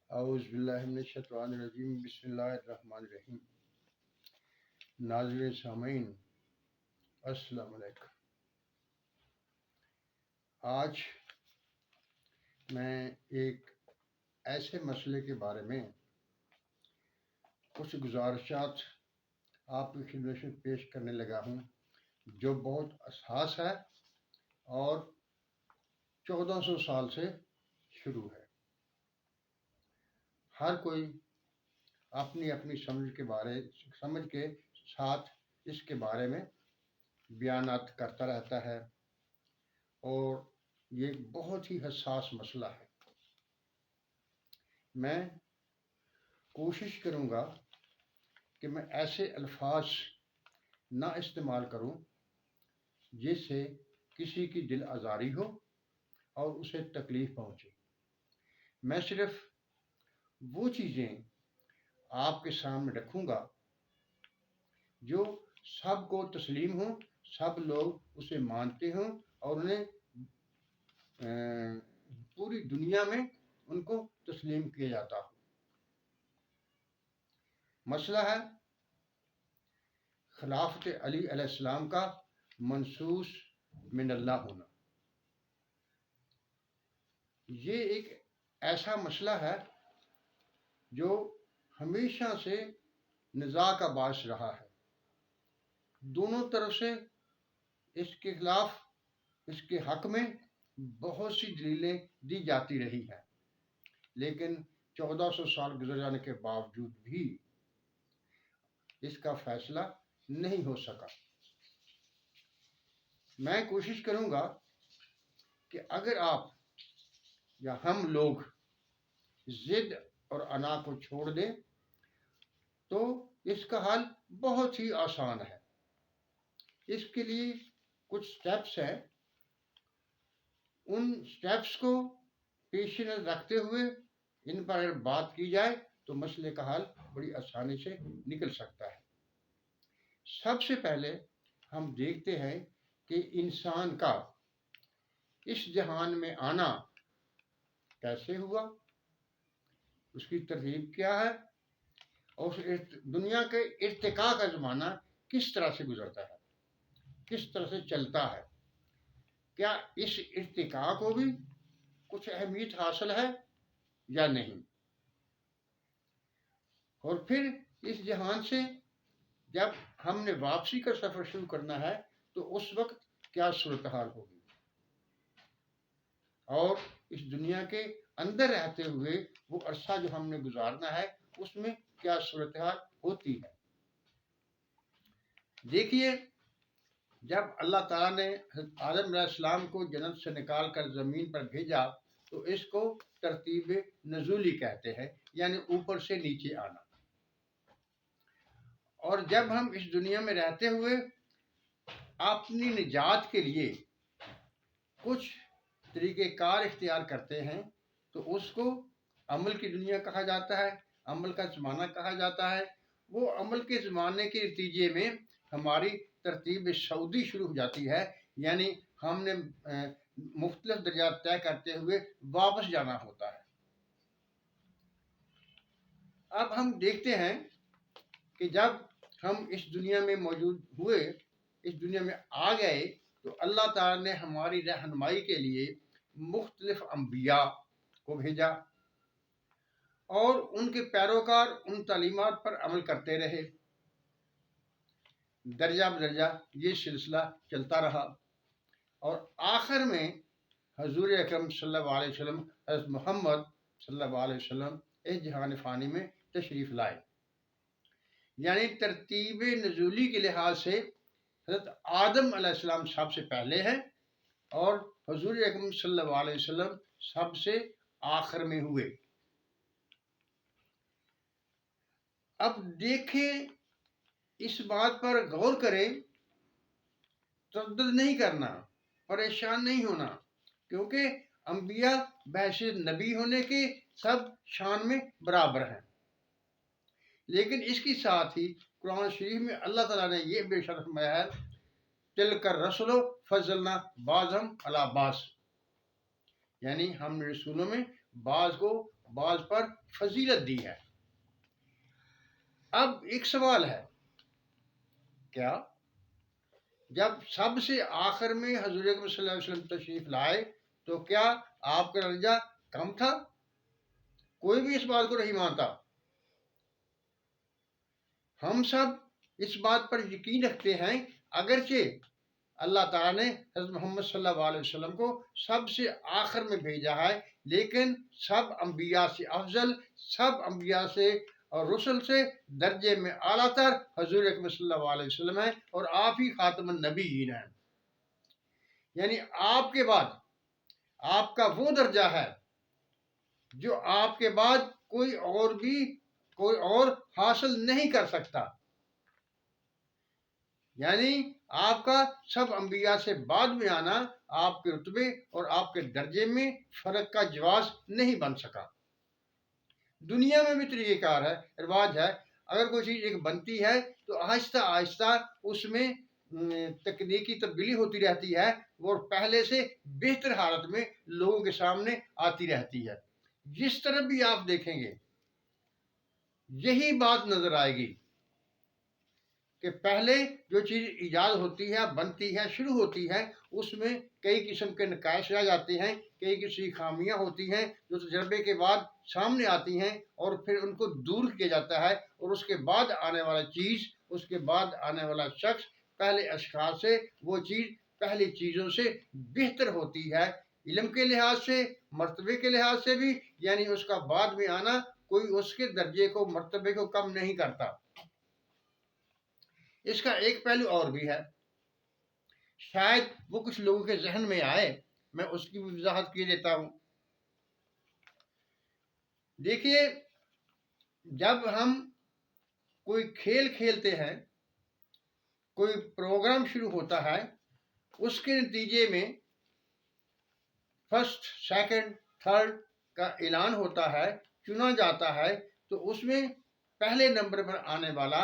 اعوذ باللہ من الشیطان الرجیم بسم اللہ الرحمن الرحیم۔ ناظرین سامعین السلام علیکم۔ آج میں ایک ایسے مسئلے کے بارے میں کچھ گزارشات آپ کی خدمت میں پیش کرنے لگا ہوں جو بہت حساس ہے اور 1400 سال سے شروع ہے۔ ہر کوئی اپنی اپنی سمجھ کے ساتھ اس کے بارے میں بیانات کرتا رہتا ہے اور یہ بہت ہی حساس مسئلہ ہے۔ میں کوشش کروں گا کہ میں ایسے الفاظ نہ استعمال کروں جس سے کسی کی دل آزاری ہو اور اسے تکلیف پہنچے۔ میں صرف وہ چیزیں آپ کے سامنے رکھوں گا جو سب کو تسلیم ہوں، سب لوگ اسے مانتے ہوں اور انہیں پوری دنیا میں ان کو تسلیم کیا جاتا ہو۔ مسئلہ ہے خلافت علی علیہ السلام کا منصوص من اللہ ہونا۔ یہ ایک ایسا مسئلہ ہے جو ہمیشہ سے نزاع کا باعث رہا ہے۔ دونوں طرف سے اس کے خلاف، اس کے حق میں بہت سی دلیلیں دی جاتی رہی ہیں، لیکن 1400 سال گزر جانے کے باوجود بھی اس کا فیصلہ نہیں ہو سکا۔ میں کوشش کروں گا کہ اگر آپ یا ہم لوگ ضد اور انا کو چھوڑ دیں تو اس کا حل بہت ہی آسان ہے۔ اس کے لیے کچھ سٹیپس ہیں، ان سٹیپس کو پیش نظر رکھتے ہوئے ان پر اگر بات کی جائے تو مسئلے کا حل بڑی آسانی سے نکل سکتا ہے۔ سب سے پہلے ہم دیکھتے ہیں کہ انسان کا اس جہان میں آنا کیسے ہوا، اس کی ترتیب کیا ہے اور دنیا کے ارتقاء کا زمانہ کس طرح سے گزرتا ہے، کس طرح سے چلتا ہے، کیا اس ارتقاء کو بھی کچھ اہمیت حاصل ہے یا نہیں، اور پھر اس جہان سے جب ہم نے واپسی کا سفر شروع کرنا ہے تو اس وقت کیا صورتحال ہوگی، اور اس دنیا کے اندر رہتے ہوئے وہ عرصہ جو ہم نے گزارنا ہے اس میں کیا صورتحال ہوتی ہے۔ دیکھیے، جب اللہ تعالیٰ نے حضرت آدم علیہ السلام کو جنت سے نکال کر زمین پر بھیجا تو اس کو ترتیب نزولی کہتے ہیں، یعنی اوپر سے نیچے آنا۔ اور جب ہم اس دنیا میں رہتے ہوئے اپنی نجات کے لیے کچھ طریقہ کار اختیار کرتے ہیں تو اس کو عمل کی دنیا کہا جاتا ہے، عمل کا زمانہ کہا جاتا ہے۔ وہ عمل کے زمانے کے نتیجے میں ہماری ترتیب سعودی شروع ہو جاتی ہے، یعنی ہم نے مختلف درجات طے کرتے ہوئے واپس جانا ہوتا ہے۔ اب ہم دیکھتے ہیں کہ جب ہم اس دنیا میں موجود ہوئے، اس دنیا میں آ گئے تو اللہ تعالیٰ نے ہماری رہنمائی کے لیے مختلف انبیاء کو بھیجا اور ان کے پیروکار ان تعلیمات پر عمل کرتے رہے۔ درجہ بدرجہ یہ سلسلہ چلتا رہا اور آخر میں حضور اکرم صلی اللہ علیہ وسلم، حضرت محمد صلی اللہ علیہ وسلم اس جہان فانی میں تشریف لائے۔ یعنی ترتیب نزولی کے لحاظ سے حضرت آدم علیہ السلام سب سے پہلے ہیں اور حضور اکرم صلی اللہ علیہ وسلم سب سے آخر میں ہوئے۔ اب دیکھیں، اس بات پر غور کریں، تردد نہیں کرنا، پریشان نہیں ہونا، کیونکہ انبیاء بحیثیت نبی ہونے کے سب شان میں برابر ہیں، لیکن اس کے ساتھ ہی قرآن شریف میں اللہ تعالیٰ نے یہ بے شرف فرمایا ہے، تلک الرسل فضلنا بعضهم علی بعض، یعنی ہم نے رسولوں میں بعض کو بعض پر فضیلت دی ہے۔ اب ایک سوال ہے، کیا جب سب سے آخر میں حضور اکرم صلی اللہ علیہ وسلم تشریف لائے تو کیا آپ کا درجہ کم تھا؟ کوئی بھی اس بات کو نہیں مانتا۔ ہم سب اس بات پر یقین رکھتے ہیں، اگرچہ اللہ تعالیٰ نے حضرت محمد صلی اللہ علیہ وسلم کو سب سے آخر میں بھیجا ہے، لیکن سب انبیاء سے افضل، سب انبیاء سے اور رسل سے درجے میں اعلیٰ تر حضور اکرم صلی اللہ علیہ وسلم ہے، اور آپ ہی خاتم النبیین ہیں۔ یعنی آپ کے بعد آپ کا وہ درجہ ہے جو آپ کے بعد کوئی اور حاصل نہیں کر سکتا۔ یعنی آپ کا سب انبیاء سے بعد میں آنا آپ کے رتبے اور آپ کے درجے میں فرق کا جواز نہیں بن سکا۔ دنیا میں بھی طریقہ کار ہے، رواج ہے، اگر کوئی چیز ایک بنتی ہے تو آہستہ آہستہ اس میں تکنیکی تبدیلی ہوتی رہتی ہے، وہ پہلے سے بہتر حالت میں لوگوں کے سامنے آتی رہتی ہے۔ جس طرف بھی آپ دیکھیں گے یہی بات نظر آئے گی کہ پہلے جو چیز ایجاد ہوتی ہے، بنتی ہے، شروع ہوتی ہے، اس میں کئی قسم کے نقائص آ جاتے ہیں، کئی قسم کی خامیاں ہوتی ہیں جو تجربے کے بعد سامنے آتی ہیں، اور پھر ان کو دور کیا جاتا ہے، اور اس کے بعد آنے والا چیز، اس کے بعد آنے والا شخص پہلے اشخاص سے وہ چیز پہلی چیزوں سے بہتر ہوتی ہے، علم کے لحاظ سے، مرتبے کے لحاظ سے بھی۔ یعنی اس کا بعد میں آنا کوئی اس کے درجے کو، مرتبے کو کم نہیں کرتا۔ اس کا ایک پہلو اور بھی ہے، شاید وہ کچھ لوگوں کے ذہن میں آئے، میں اس کی بھی وضاحت کیے دیتا ہوں۔ دیکھیے، جب ہم کوئی کھیل کھیلتے ہیں، کوئی پروگرام شروع ہوتا ہے، اس کے نتیجے میں فرسٹ، سیکنڈ، تھرڈ کا اعلان ہوتا ہے، چنا جاتا ہے، تو اس میں پہلے نمبر پر آنے والا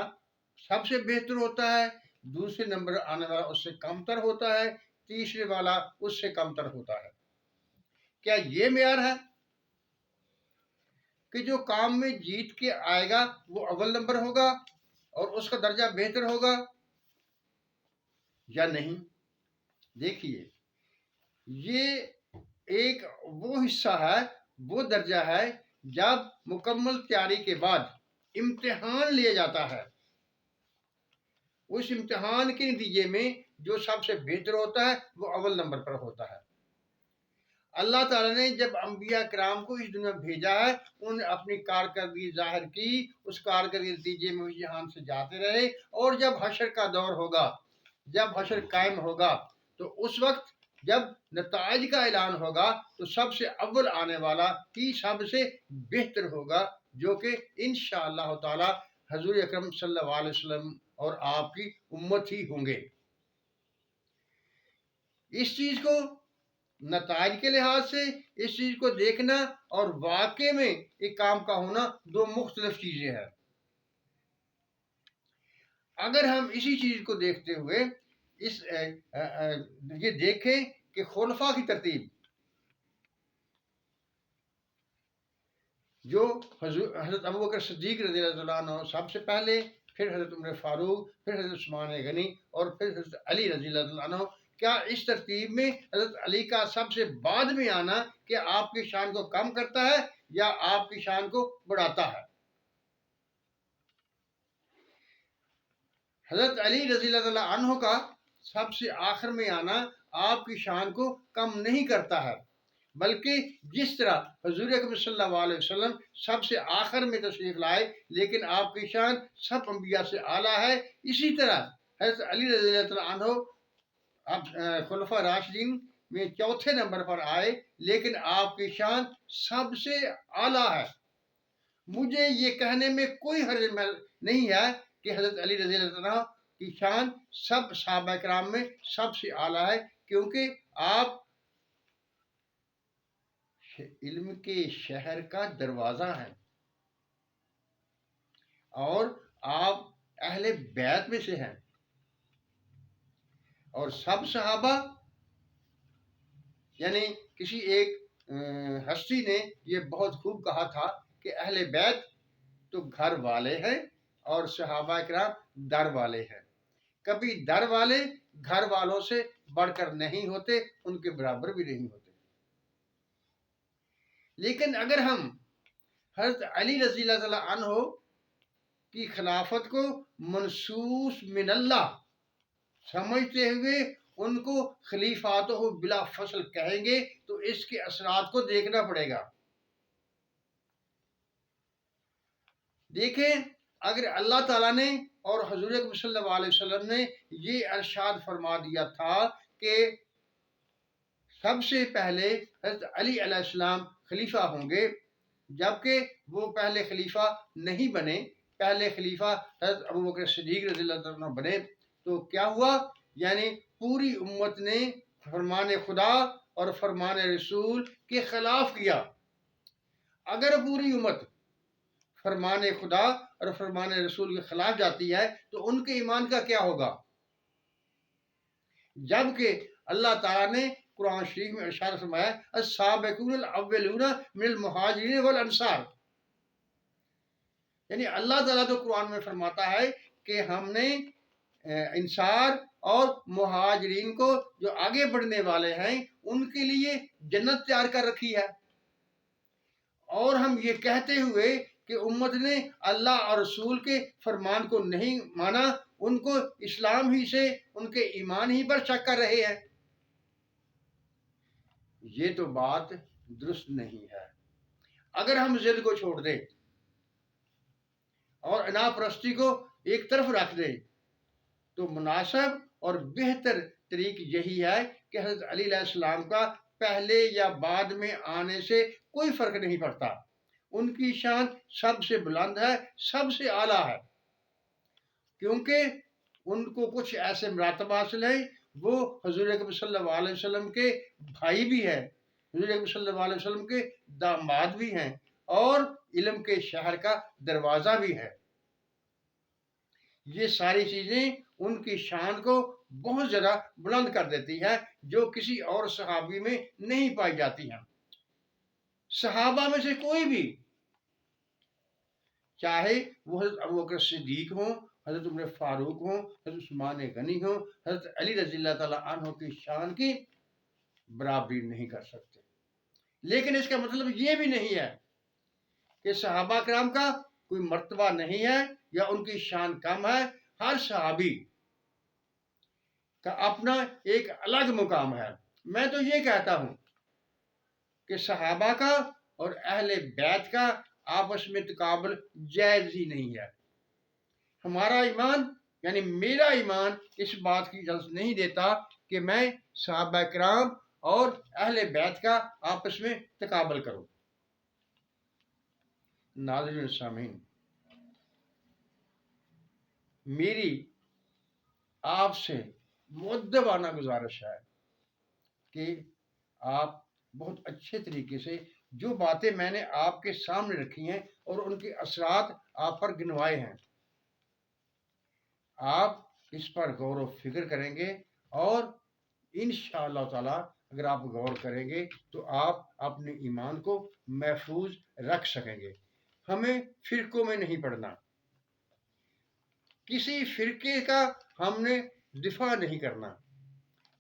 سب سے بہتر ہوتا ہے، دوسرے نمبر آنے والا اس سے کم تر ہوتا ہے، تیسرے والا اس سے کم تر ہوتا ہے۔ کیا یہ معیار ہے کہ جو کام میں جیت کے آئے گا وہ اول نمبر ہوگا اور اس کا درجہ بہتر ہوگا یا نہیں؟ دیکھیے، یہ ایک وہ حصہ ہے، وہ درجہ ہے جب مکمل تیاری کے بعد امتحان لیا جاتا ہے، اس امتحان کے نتیجے میں جو سب سے بہتر ہوتا ہے وہ اول نمبر پر ہوتا ہے۔ اللہ تعالیٰ نے جب انبیاء کرام کو اس دنیا میں بھیجا ہے، انہوں نے اپنی کارکردگی ظاہر کی، اس کارکردگی کے نتیجے میں اس جہان سے جاتے رہے، اور جب حشر کا دور ہوگا، جب حشر قائم ہوگا، تو اس وقت جب نتائج کا اعلان ہوگا تو سب سے اول آنے والا ہی سب سے بہتر ہوگا، جو کہ انشاءاللہ تعالی حضور اکرم صلی اللہ علیہ وسلم اور آپ کی امت ہی ہوں گے۔ اس چیز کو نتائج کے لحاظ سے، اس چیز کو دیکھنا اور واقع میں ایک کام کا ہونا دو مختلف چیزیں ہیں۔ اگر ہم اسی چیز کو دیکھتے ہوئے یہ دیکھیں کہ خلفاء کی ترتیب جو حضرت ابوبکر صدیق رضی اللہ عنہ سب سے پہلے، پھر حضرت عمر فاروق، پھر حضرت عثمان غنی، اور پھر حضرت علی رضی اللہ عنہ، کیا اس ترتیب میں حضرت علی کا سب سے بعد میں آنا کہ آپ کی شان کو کم کرتا ہے یا آپ کی شان کو بڑھاتا ہے؟ حضرت علی رضی اللہ عنہ کا سب سے آخر میں آنا آپ کی شان کو کم نہیں کرتا ہے، بلکہ جس طرح حضور اکرم صلی اللہ علیہ وسلم سب سے آخر میں تشریف لائے لیکن آپ کی شان سب انبیاء سے اعلیٰ ہے، اسی طرح حضرت علی رضی اللہ عنہ اب خلفاء راشدین میں چوتھے نمبر پر آئے لیکن آپ کی شان سب سے اعلیٰ ہے۔ مجھے یہ کہنے میں کوئی حرج نہیں ہے کہ حضرت علی رضی اللہ عنہ کی شان سب صحابہ کرام میں سب سے اعلیٰ ہے، کیونکہ آپ علم کے شہر کا دروازہ ہیں، اور آپ اہل بیت میں سے ہیں، اور سب صحابہ یعنی کسی ایک ہستی نے یہ بہت خوب کہا تھا کہ اہل بیت تو گھر والے ہیں اور صحابہ کرام در والے ہیں. کبھی در والے گھر والوں سے بڑھ کر نہیں ہوتے، ان کے برابر بھی نہیں ہوتے. لیکن اگر ہم حضرت علی رضی اللہ تعالیٰ عنہ کی خلافت کو منصوص من اللہ سمجھتے ہوئے ان کو خلیفاتہ بلا فصل کہیں گے تو اس کے اثرات کو دیکھنا پڑے گا. دیکھیں، اگر اللہ تعالیٰ نے اور حضور اکرم صلی اللہ علیہ وسلم نے یہ ارشاد فرما دیا تھا کہ سب سے پہلے حضرت علی علیہ السلام خلیفہ ہوں گے، جبکہ وہ پہلے خلیفہ نہیں بنے، پہلے خلیفہ حضرت ابوبکر صدیق رضی اللہ عنہ بنے، تو کیا ہوا؟ یعنی پوری امت نے فرمان خدا اور فرمان رسول کے خلاف کیا. اگر پوری امت فرمان خدا اور فرمان رسول کے خلاف جاتی ہے تو ان کے ایمان کا کیا ہوگا؟ جبکہ اللہ تعالیٰ نے قرآن شریف میں ارشاد فرمایا السابقون الاولون من المہاجرین والانصار، یعنی اللہ تعالیٰ تو قرآن میں فرماتا ہے کہ ہم نے انصار اور مہاجرین کو جو آگے بڑھنے والے ہیں ان کے لیے جنت تیار کر رکھی ہے، اور ہم یہ کہتے ہوئے کہ امت نے اللہ اور رسول کے فرمان کو نہیں مانا، ان کو اسلام ہی سے ان کے ایمان ہی پر شک کر رہے ہیں. یہ تو بات درست نہیں ہے. اگر ہم ضد کو چھوڑ دیں اور انا پرستی کو ایک طرف رکھ دیں تو مناسب اور بہتر طریق یہی ہے کہ حضرت علی علیہ السلام کا پہلے یا بعد میں آنے سے کوئی فرق نہیں پڑتا. ان کی شان سب سے بلند ہے، سب سے اعلیٰ ہے، کیونکہ ان کو کچھ ایسے مراتب حاصل ہیں. وہ حضور اکرم صلی اللہ علیہ وسلم کے بھائی بھی ہیں، حضور اکرم صلی اللہ علیہ وسلم کے داماد بھی ہیں، اور علم کے شہر کا دروازہ بھی ہے. یہ ساری چیزیں ان کی شان کو بہت زیادہ بلند کر دیتی ہے جو کسی اور صحابی میں نہیں پائی جاتی ہیں. صحابہ میں سے کوئی بھی، چاہے وہ حضرت ابوبکر صدیق ہوں، حضرت عمر فاروق ہوں، حضرت عثمان غنی ہوں، حضرت علی رضی اللہ تعالیٰ عنہ کی شان کی برابری نہیں کر سکتے. لیکن اس کا مطلب یہ بھی نہیں ہے کہ صحابہ کرام کا کوئی مرتبہ نہیں ہے یا ان کی شان کم ہے. ہر صحابی کا اپنا ایک الگ مقام ہے. میں تو یہ کہتا ہوں کہ صحابہ کا اور اہل بیت کا آپس میں تقابل جائز ہی نہیں ہے. ہمارا ایمان یعنی میرا ایمان اس بات کی اجازت نہیں دیتا کہ میں صحابہ کرام اور اہل بیت کا آپس میں تقابل کروں. ناظرین سامعین، میری آپ سے مؤدبانہ گزارش ہے کہ آپ بہت اچھے طریقے سے جو باتیں میں نے آپ کے سامنے رکھی ہیں اور ان کے اثرات آپ پر گنوائے ہیں، آپ اس پر غور و فکر کریں گے، اور انشاءاللہ تعالی اگر آپ غور کریں گے تو آپ اپنے ایمان کو محفوظ رکھ سکیں گے. ہمیں فرقوں میں نہیں پڑنا، کسی فرقے کا ہم نے دفاع نہیں کرنا.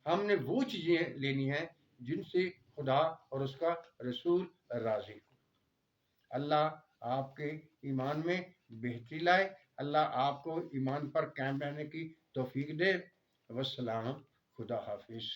ہم نے وہ چیزیں لینی ہیں جن سے خدا اور اس کا رسول راضی ہو. اللہ آپ کے ایمان میں بہتری لائے، اللہ آپ کو ایمان پر قائم رہنے کی توفیق دے. والسلام، خدا حافظ.